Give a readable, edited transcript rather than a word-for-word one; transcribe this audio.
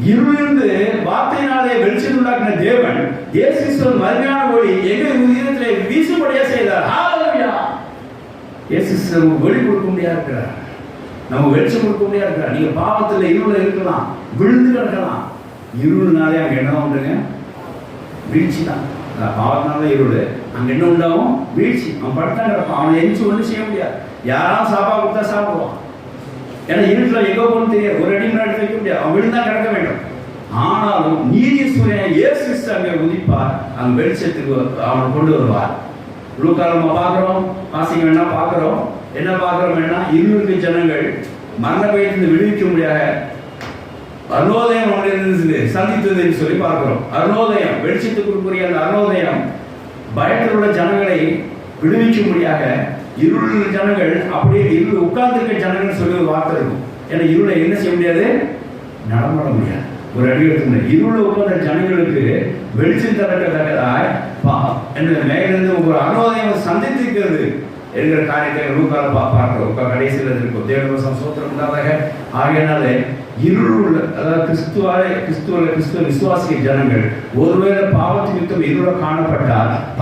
இருளிலிருந்து வார்த்தையினாலே வெளிச்சம் உண்டாக்கின தேவன் இயேசு கிறிஸ்துவின் மகிமையான ஒளி எங்கள் உயிரத்திலே வீசும்படியா செய்தார். ஹalleluya. இயேசு கிறிஸ்து ஒளி கொடுக்க முடியாது இருக்கிறார், நம்ம வெளிச்சம் கொடுக்க முடியாது இருக்கிறார். நீங்க பாவத்தில் இருளில் இருக்கலாம், விழுந்து கிடக்கலாம். இருள்னாலே அங்கே என்ன உண்டுங்க? வீழ்ச்சி தான். பாவத்தினால இருள், அங்கே என்ன உண்டாகும்? வீழ்ச்சி. அவன் படுத்தான் கிடப்பான், அவனை எரிச்சு ஒன்றும் செய்ய முடியாது. யாராலும் சாப்பா கொடுத்தா சாப்பிடுவான். ஏன்னா இருட்டில் எங்கே போகணும்னு தெரியாது, ஒரு அடி முன்னாடி வைக்க முடியாது, அவன் விழுந்தா கிடக்க வேண்டும். ஆனாலும் நீதி சூரியன் இயேசு கிறிஸ்து அங்கே உதிப்பார், அங்கே வெளிச்சத்துக்கு அவனை கொண்டு வருவார். லூக்கால பார்க்குறோம், வாசிக்க வேணா பார்க்குறோம். என்ன பார்க்குறோம்? என்ன இருளுக்கு ஜனங்கள் மரண பயத்திலிருந்து விடுவிக்க முடியாத அருணோதயம் ஒன்றிலிருந்து சந்தித்தது என்று சொல்லி பார்க்கிறோம். அருணோதயம், வெளிச்சத்துக்குரிய அந்த அருணோதயம் பயத்தில் உள்ள ஜனங்களை விடுவிக்க முடியாத இருள் ஜனங்கள், அப்படியே இருள் உட்கார்ந்துருக்க ஜனங்கள் சொல்லி ஒரு வார்த்தை இருக்கும். ஏன்னா இருளை என்ன செய்ய முடியாது? நடமாட முடியாது, ஒரு அடி எடுக்க முடியாது. இருள உட்கார்ந்த ஜனங்களுக்கு வெளிச்சம் தரக்கத்தக்கதாய் என்ன மேலிருந்து ஒரு அருணோதயம் சந்தித்திருக்கிறது என்கிற காரியத்தை ரூபால பார்க்கிறோம். கடைசியில் இருக்கும் தேவதோஷம் சோத்திரம் உண்டாதாக. ஆகையினாலே இருள் உள்ள, அதாவது கிறிஸ்துவ விசுவாசிய ஜனங்கள் ஒருவேளை பாவத்து நிமித்தம் இருள காணப்பட்டால்